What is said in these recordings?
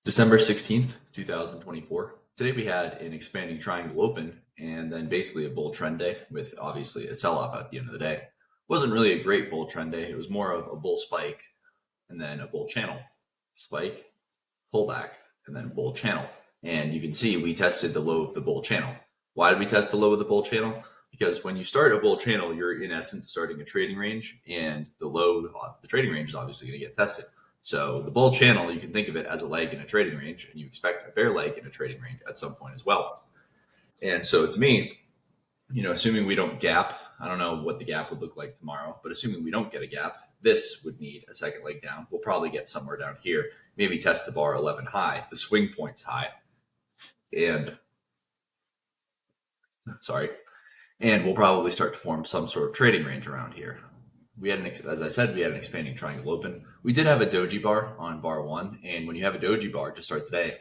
December 16th, 2024. Today we had an expanding triangle open and then basically a bull trend day with obviously a sell-off at the end of the day. It wasn't really a great bull trend day. It was more of a bull spike and then a bull channel. Spike, pullback, and then bull channel. And you can see we tested the low of the bull channel. Why did we test the low of the bull channel? Because when you start a bull channel, you're in essence starting a trading range, and the low, the trading range is obviously going to get tested. So the bull channel, you can think of it as a leg in a trading range, and you expect a bear leg in a trading range at some point as well. And so to me, assuming we don't gap, I don't know what the gap would look like tomorrow, but assuming we don't get a gap, this would need a second leg down. We'll probably get somewhere down here, maybe test the bar 11 high, the swing points high, and sorry, and we'll probably start to form some sort of trading range around here. We had as I said, we had an expanding triangle open. We did have a doji bar on bar one, and when you have a doji bar to start the day,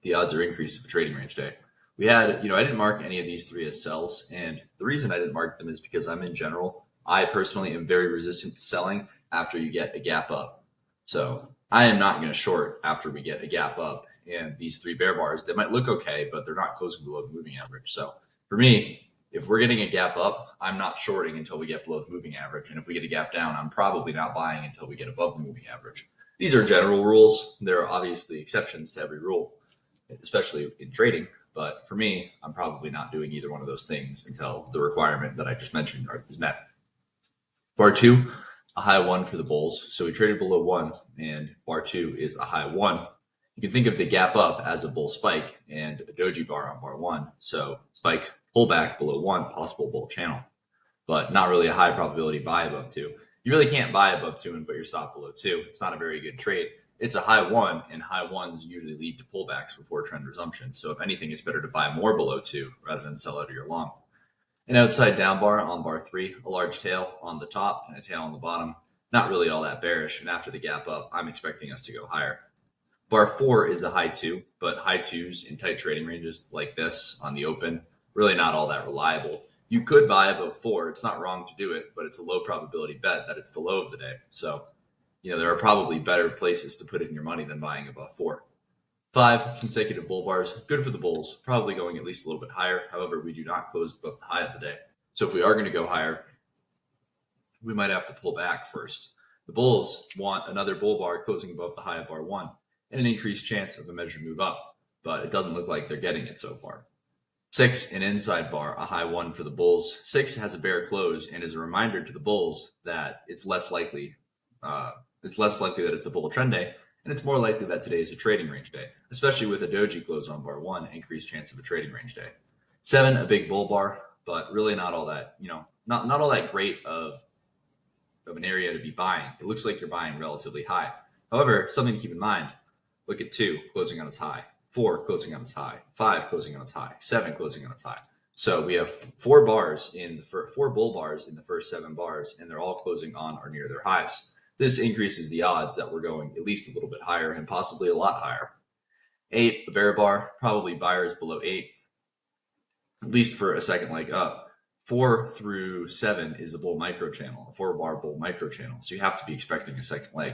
the odds are increased of a trading range day. We had, I didn't mark any of these three as sells, and the reason I didn't mark them is because I personally am very resistant to selling after you get a gap up. So I am not going to short after we get a gap up. And these three bear bars, they might look okay, but they're not closing below the moving average. So for me, if we're getting a gap up, I'm not shorting until we get below the moving average. And if we get a gap down, I'm probably not buying until we get above the moving average. These are general rules. There are obviously exceptions to every rule, especially in trading. But for me, I'm probably not doing either one of those things until the requirement that I just mentioned is met. Bar two, a high one for the bulls. So we traded below one, and bar two is a high one. You can think of the gap up as a bull spike and a doji bar on bar one. So spike, pullback below one, possible bull channel, but not really a high probability buy above two. You really can't buy above two and put your stop below two. It's not a very good trade. It's a high one, and high ones usually lead to pullbacks before trend resumption. So if anything, it's better to buy more below two rather than sell out of your long. An outside down bar on bar three, a large tail on the top and a tail on the bottom. Not really all that bearish, and after the gap up, I'm expecting us to go higher. Bar four is a high two, but high twos in tight trading ranges like this on the open, really not all that reliable. You could buy above four. It's not wrong to do it, but it's a low probability bet that it's the low of the day. So, there are probably better places to put in your money than buying above four. 5 consecutive bull bars, good for the bulls, probably going at least a little bit higher. However, we do not close above the high of the day. So if we are going to go higher, we might have to pull back first. The bulls want another bull bar closing above the high of bar one and an increased chance of a measured move up, but it doesn't look like they're getting it so far. 6, an inside bar, a high one for the bulls. 6 has a bear close and is a reminder to the bulls that it's less likely that it's a bull trend day, and it's more likely that today is a trading range day, especially with a doji close on bar one, increased chance of a trading range day. 7, a big bull bar, but really not all that, not all that great of an area to be buying. It looks like you're buying relatively high. However, something to keep in mind, look at 2 closing on its high, 4 closing on its high, 5 closing on its high, 7 closing on its high. So we have 4 bull bars in the first 7 bars, and they're all closing on or near their highs. This increases the odds that we're going at least a little bit higher and possibly a lot higher. 8, a bear bar, probably buyers below 8, at least for a second leg up. 4 through 7 is a bull micro channel, a 4-bar bull micro channel. So you have to be expecting a second leg.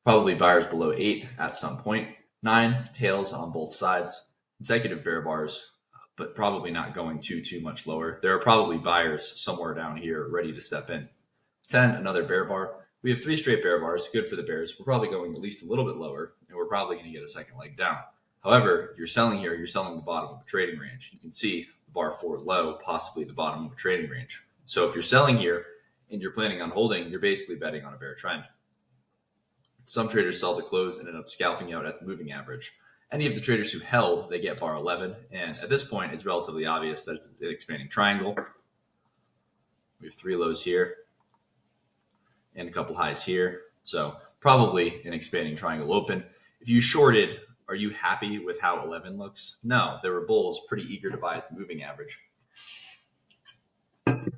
Probably buyers below 8 at some point. 9, tails on both sides. Consecutive bear bars, but probably not going too much lower. There are probably buyers somewhere down here ready to step in. 10, another bear bar. We have 3 straight bear bars, good for the bears. We're probably going at least a little bit lower, and we're probably going to get a second leg down. However, if you're selling here, you're selling the bottom of a trading range. You can see the bar 4 low, possibly the bottom of a trading range. So if you're selling here and you're planning on holding, you're basically betting on a bear trend. Some traders sell the close and end up scalping out at the moving average. Any of the traders who held, they get bar 11. And at this point, it's relatively obvious that it's an expanding triangle. We have 3 lows here and a couple highs here. So probably an expanding triangle open. If you shorted, are you happy with how 11 looks? No, there were bulls pretty eager to buy at the moving average. And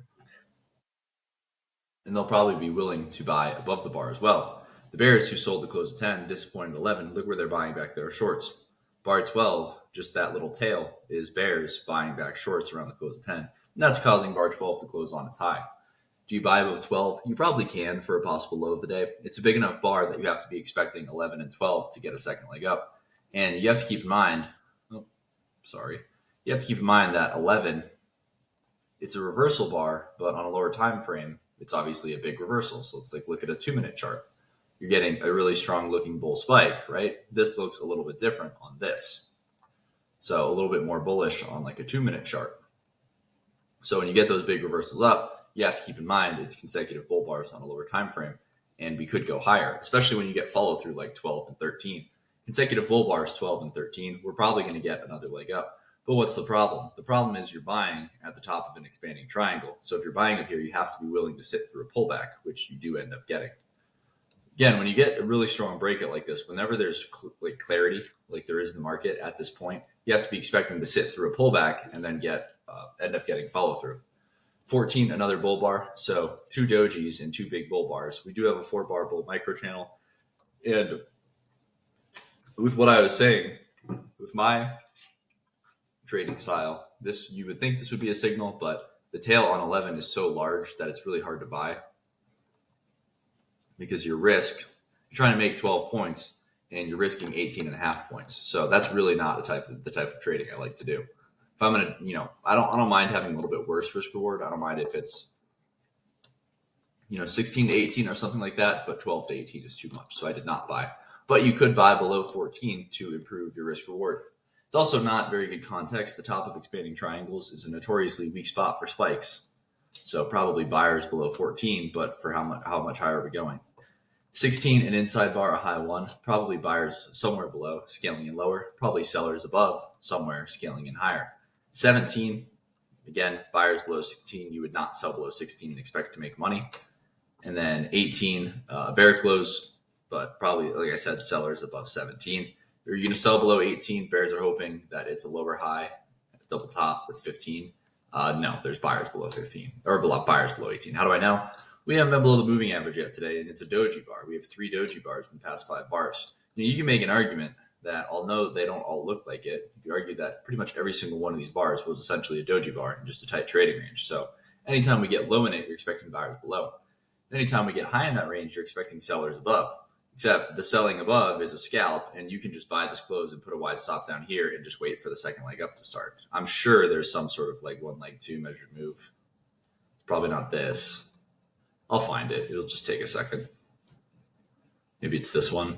they'll probably be willing to buy above the bar as well. The bears who sold the close of 10, disappointed 11, look where they're buying back their shorts. Bar 12, just that little tail, is bears buying back shorts around the close of 10. And that's causing bar 12 to close on its high. Do you buy above 12? You probably can for a possible low of the day. It's a big enough bar that you have to be expecting 11 and 12 to get a second leg up. And you have to keep in mind, oh, sorry, you have to keep in mind that 11, it's a reversal bar, but on a lower time frame, it's obviously a big reversal. So it's like look at a 2-minute chart. You're getting a really strong looking bull spike, right? This looks a little bit different on this. So a little bit more bullish on like a 2-minute chart. So when you get those big reversals up, you have to keep in mind it's consecutive bull bars on a lower time frame, and we could go higher, especially when you get follow through like 12 and 13. Consecutive bull bars 12 and 13, we're probably going to get another leg up. But what's the problem? The problem is you're buying at the top of an expanding triangle. So if you're buying up here, you have to be willing to sit through a pullback, which you do end up getting. Again, when you get a really strong breakout like this, whenever there's like clarity, like there is in the market at this point, you have to be expecting to sit through a pullback and then end up getting follow through. 14, another bull bar. So 2 dojis and 2 big bull bars. We do have a 4-bar bull micro channel. And with what I was saying, with my trading style, this you would think this would be a signal, but the tail on 11 is so large that it's really hard to buy because you're trying to make 12 points and you're risking 18 and a half points. So that's really not the type of trading I like to do. If I'm gonna, I don't mind having a little bit worse risk reward. I don't mind if it's 16 to 18 or something like that, but 12 to 18 is too much. So I did not buy. But you could buy below 14 to improve your risk reward. It's also not very good context. The top of expanding triangles is a notoriously weak spot for spikes. So probably buyers below 14, but for how much higher are we going? 16, an inside bar, a high 1, probably buyers somewhere below, scaling in lower, probably sellers above, somewhere scaling in higher. 17, again, buyers below 16, you would not sell below 16 and expect to make money. And then 18, bear close, but probably, like I said, sellers above 17. Are you going to sell below 18? Bears are hoping that it's a lower high, double top with 15. No, there's buyers below 15, or buyers below 18. How do I know? We haven't been below the moving average yet today, and it's a doji bar. We have 3 doji bars in the past 5 bars. You can make an argument that although they don't all look like it, you could argue that pretty much every single one of these bars was essentially a doji bar and just a tight trading range. So anytime we get low in it, you're expecting buyers below. Anytime we get high in that range, you're expecting sellers above. Except the selling above is a scalp, and you can just buy this close and put a wide stop down here and just wait for the second leg up to start. I'm sure there's some sort of leg 1, leg 2 measured move. Probably not this. I'll find it. It'll just take a second. Maybe it's this one.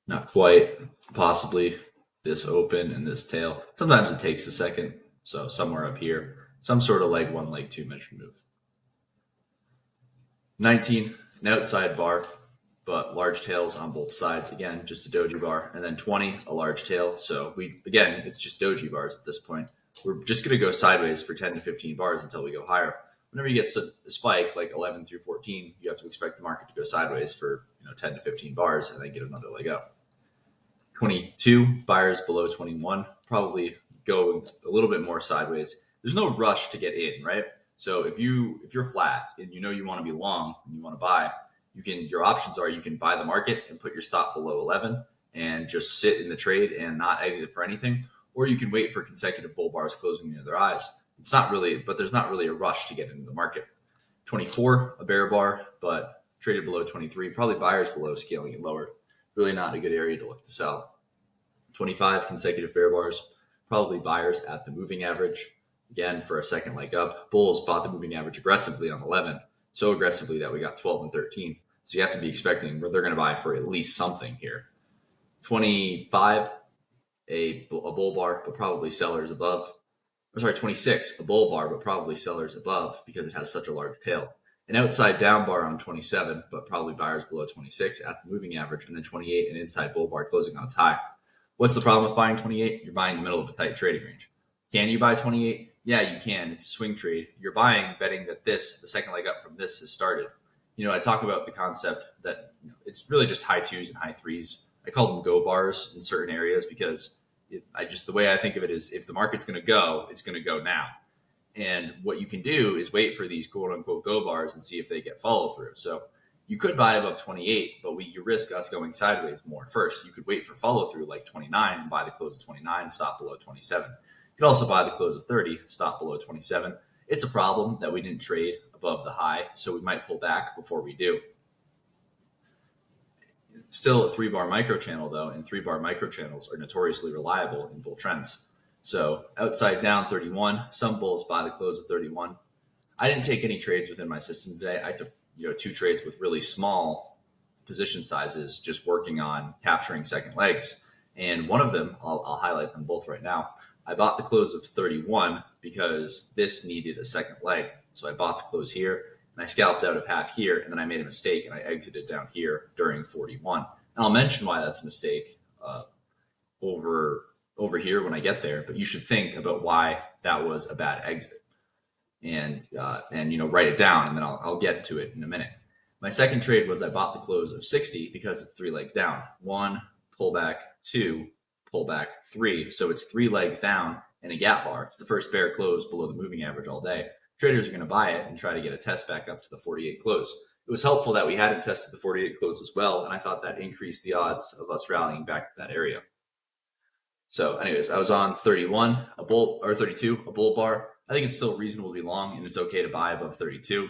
Not quite. Possibly this open and this tail. Sometimes it takes a second. So somewhere up here, some sort of leg 1, leg 2 measured move. 19, an outside bar, but large tails on both sides. Again, just a doji bar. And then 20, a large tail. So it's just doji bars at this point. We're just going to go sideways for 10 to 15 bars until we go higher. Whenever you get a spike like 11 through 14, you have to expect the market to go sideways for 10 to 15 bars and then get another leg up. 22, buyers below 21, probably go a little bit more sideways. There's no rush to get in, right? So if you're flat and you want to be long and you want to buy, your options are you can buy the market and put your stop below 11 and just sit in the trade and not exit for anything, or you can wait for consecutive bull bars closing near their eyes. There's not really a rush to get into the market. 24, a bear bar, but traded below 23, probably buyers below, scaling it lower. Really not a good area to look to sell. 25 consecutive bear bars, probably buyers at the moving average. Again, for a second leg up, bulls bought the moving average aggressively on 11, so aggressively that we got 12 and 13. So you have to be expecting they're going to buy for at least something here. 25, a bull bar, but probably sellers above. 26, a bull bar, but probably sellers above because it has such a large tail. An outside down bar on 27, but probably buyers below 26 at the moving average. And then 28, an inside bull bar closing on its high. What's the problem with buying 28? You're buying in the middle of a tight trading range. Can you buy 28? Yeah, you can. It's a swing trade. You're buying, betting that the second leg up from this has started. I talk about the concept that it's really just high 2s and high 3s. I call them go bars in certain areas because the way I think of it is if the market's going to go, it's going to go now. And what you can do is wait for these quote unquote go bars and see if they get follow through. So you could buy above 28, but you risk us going sideways more. First, you could wait for follow through like 29 and buy the close of 29, stop below 27. You could also buy the close of 30, stop below 27. It's a problem that we didn't trade above the high, so we might pull back before we do. Still a 3-bar micro channel though, and 3-bar micro channels are notoriously reliable in bull trends. So outside down 31, some bulls buy the close of 31. I didn't take any trades within my system today. I took 2 trades with really small position sizes, just working on capturing second legs. And one of them, I'll highlight them both right now. I bought the close of 31 because this needed a second leg. So I bought the close here and I scalped out of half here, and then I made a mistake and I exited down here during 41. And I'll mention why that's a mistake over here when I get there, but you should think about why that was a bad exit and write it down, and then I'll get to it in a minute. My second trade was I bought the close of 60 because it's 3 legs down. 1, pullback, 2, pullback, 3. So it's 3 legs down and a gap bar. It's the first bear close below the moving average all day. Traders are going to buy it and try to get a test back up to the 48 close. It was helpful that we hadn't tested the 48 close as well, and I thought that increased the odds of us rallying back to that area. So anyways, I was on 31, a bull, or 32, a bull bar. I think it's still reasonable to be long, and it's okay to buy above 32.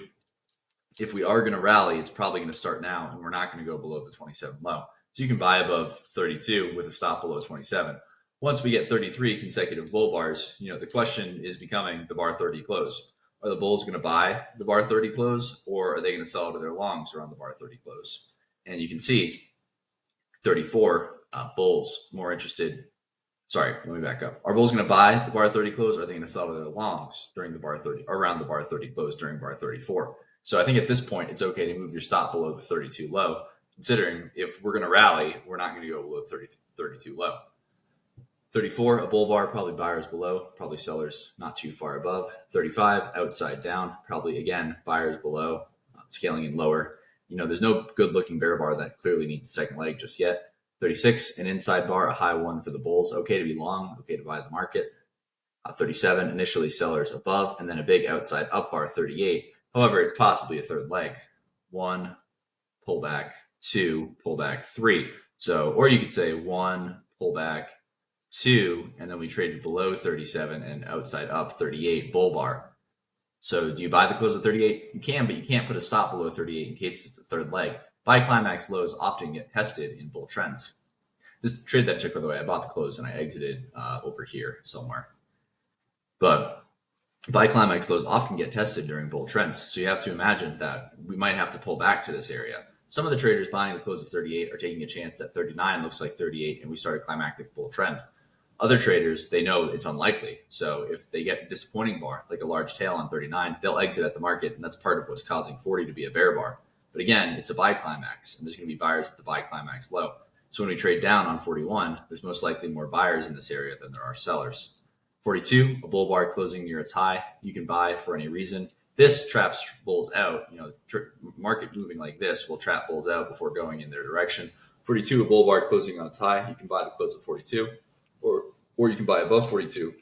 If we are going to rally, it's probably going to start now, and we're not going to go below the 27 low. So you can buy above 32 with a stop below 27. Once we get 33 consecutive bull bars, the question is becoming the bar 30 close. Are the bulls going to buy the bar 30 close, or are they going to sell to their longs around the bar 30 close? And you can see 34 bulls more interested. Sorry, let me back up. Are bulls going to buy the bar 30 close, or are they going to sell to their longs during the bar 30, or around the bar 30 close during bar 34? So I think at this point, it's okay to move your stop below the 32 low, considering if we're going to rally, we're not going to go below 32 low. 34, a bull bar, probably buyers below, probably sellers not too far above. 35, outside down, probably again, buyers below, scaling in lower. There's no good looking bear bar that clearly needs a second leg just yet. 36, an inside bar, a high one for the bulls. Okay to be long, okay to buy the market. 37, initially sellers above, and then a big outside up bar, 38. However, it's possibly a third leg. 1, pullback, 2, pullback, 3. So, or you could say 1, pullback, 2, and then we traded below 37 and outside up 38 bull bar. So do you buy the close of 38? You can, but you can't put a stop below 38 in case it's a third leg. Buy climax lows often get tested in bull trends. This trade that I took, by the way, I bought the close and I exited over here somewhere. But buy climax lows often get tested during bull trends. So you have to imagine that we might have to pull back to this area. Some of the traders buying the close of 38 are taking a chance that 39 looks like 38 and we start a climactic bull trend. Other traders, they know it's unlikely. So if they get a disappointing bar, like a large tail on 39, they'll exit at the market, and that's part of what's causing 40 to be a bear bar. But again, it's a buy climax, and there's going to be buyers at the buy climax low. So when we trade down on 41, there's most likely more buyers in this area than there are sellers. 42, a bull bar closing near its high. You can buy for any reason. This traps bulls out. Market moving like this will trap bulls out before going in their direction. 42, a bull bar closing on its high. You can buy the close of 42. Or you can buy above 42.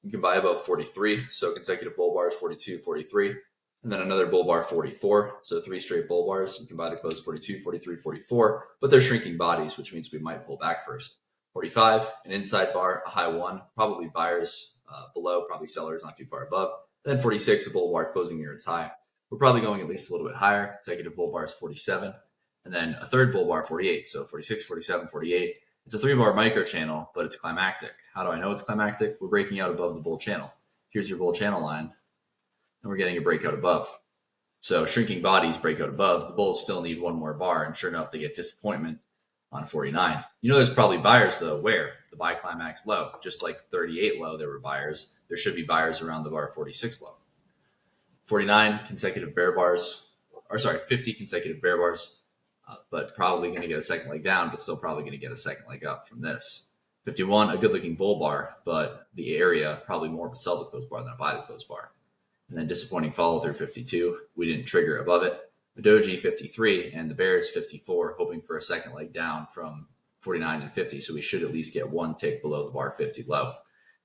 You can buy above 43. So consecutive bull bars, 42, 43. And then another bull bar, 44. So 3 straight bull bars. You can buy the close 42, 43, 44. But they're shrinking bodies, which means we might pull back first. 45, an inside bar, a high one. Probably buyers below, probably sellers not too far above. Then 46, a bull bar closing near its high. We're probably going at least a little bit higher. Consecutive bull bars, 47. And then a third bull bar, 48. So 46, 47, 48. It's a 3-bar micro channel, but it's climactic. How do I know it's climactic? We're breaking out above the bull channel. Here's your bull channel line, and we're getting a breakout above. So shrinking bodies break out above. The bulls still need one more bar, and sure enough, they get disappointment on 49. There's probably buyers, though, where? The buy climax low. Just like 38 low, there were buyers. There should be buyers around the bar 46 low. 49 consecutive bear bars, 50 consecutive bear bars. But probably going to get a second leg down, but still probably going to get a second leg up from this. 51, a good-looking bull bar, but the area probably more of a sell the close bar than a buy the close bar. And then disappointing follow through 52. We didn't trigger above it. The doji 53 and the bears 54, hoping for a second leg down from 49 and 50. So we should at least get one tick below the bar 50 low.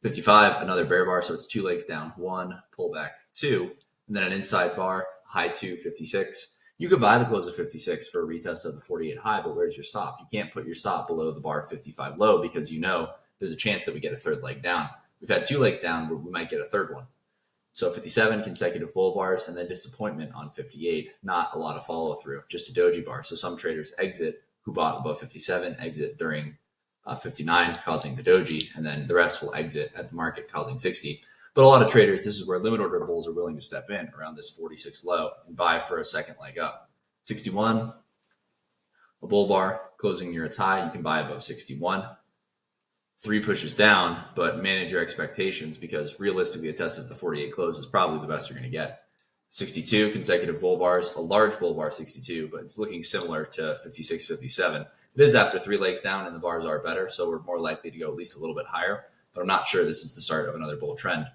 55, another bear bar. So it's 2 legs down, 1, pullback, 2, and then an inside bar, high 2, 56. You could buy the close of 56 for a retest of the 48 high, but where's your stop? You can't put your stop below the bar 55 low because there's a chance that we get a third leg down. We've had 2 legs down, but we might get a third one. So 57 consecutive bull bars, and then disappointment on 58. Not a lot of follow through, just a doji bar. So some traders exit who bought above 57, exit during 59, causing the doji, and then the rest will exit at the market, causing 60. But a lot of traders, this is where limit order bulls are willing to step in around this 46 low and buy for a second leg up. 61, a bull bar closing near its high, you can buy above 61. 3 pushes down, but manage your expectations because realistically, a test of the 48 close is probably the best you're going to get. 62 consecutive bull bars, a large bull bar 62, but it's looking similar to 56, 57. It is after 3 legs down and the bars are better, so we're more likely to go at least a little bit higher, but I'm not sure this is the start of another bull trend.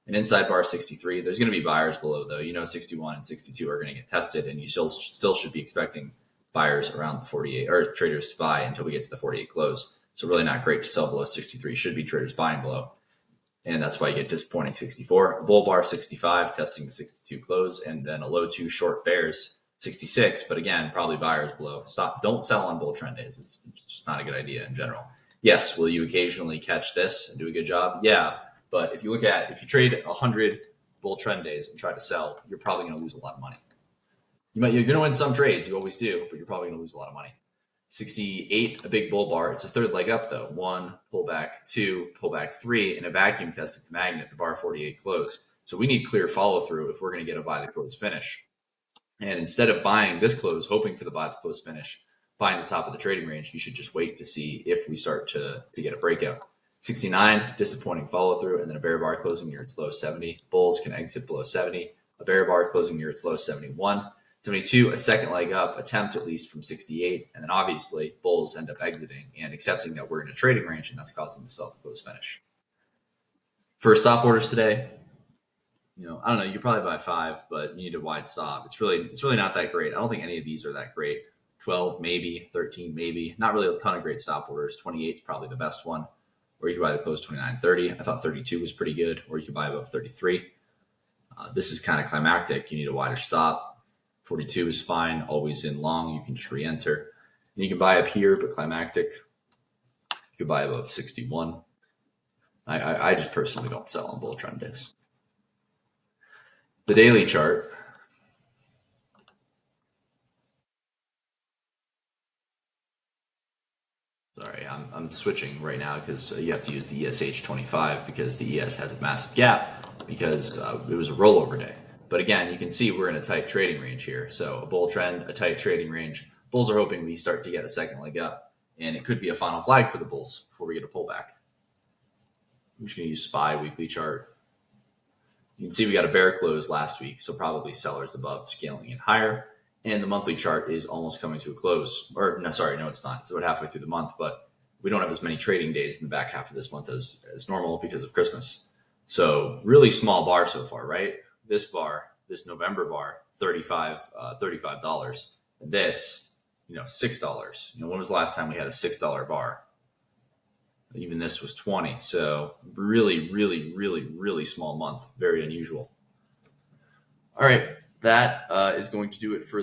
An inside bar 63, there's going to be buyers below though. 61 and 62 are going to get tested, and you still should be expecting buyers around the 48 or traders to buy until we get to the 48 close. So really not great to sell below 63. Should be traders buying below. And that's why you get disappointing 64. A bull bar 65, testing the 62 close, and then a low 2 short bears 66. But again, probably buyers below. Don't sell on bull trend days. It's just not a good idea in general. Yes, will you occasionally catch this and do a good job? Yeah. But if you trade 100 bull trend days and try to sell, you're probably going to lose a lot of money. You're going to win some trades. You always do, but you're probably going to lose a lot of money. 68, a big bull bar. It's a third leg up though. 1, pullback, 2, pullback, 3, and a vacuum test of the magnet, the bar 48 close. So we need clear follow through if we're going to get a buy the close finish. And instead of buying this close, hoping for the buy the close finish, buying the top of the trading range, you should just wait to see if we start to get a breakout. 69, disappointing follow through, and then a bear bar closing near its low 70. Bulls can exit below 70. A bear bar closing near its low 71. 72, a second leg up, attempt at least from 68. And then obviously, bulls end up exiting and accepting that we're in a trading range, and that's causing the self-close finish. For stop orders today, I don't know, you probably buy 5, but you need a wide stop. It's really not that great. I don't think any of these are that great. 12, maybe. 13, maybe. Not really a ton of great stop orders. 28 is probably the best one. Or you could buy the close 29, 30. I thought 32 was pretty good. Or you could buy above 33. This is kind of climactic. You need a wider stop. 42 is fine, always in long. You can just re-enter. And you can buy up here, but climactic. You could buy above 61. I just personally don't sell on bull trend days. The daily chart. Sorry, I'm switching right now because you have to use the ESH 25 because the ES has a massive gap because it was a rollover day. But again, you can see we're in a tight trading range here. So a bull trend, a tight trading range. Bulls are hoping we start to get a second leg up, and it could be a final flag for the bulls before we get a pullback. I'm just going to use SPY weekly chart. You can see we got a bear close last week, so probably sellers above scaling it higher. And the monthly chart is almost coming to a close. Or no, sorry, no, it's not. It's about halfway through the month, but we don't have as many trading days in the back half of this month as normal because of Christmas. So really small bar so far, right? This bar, this November bar, $35. And this, $6. When was the last time we had a $6 bar? Even this was 20. So really, really, really, really small month. Very unusual. All right. That is going to do it for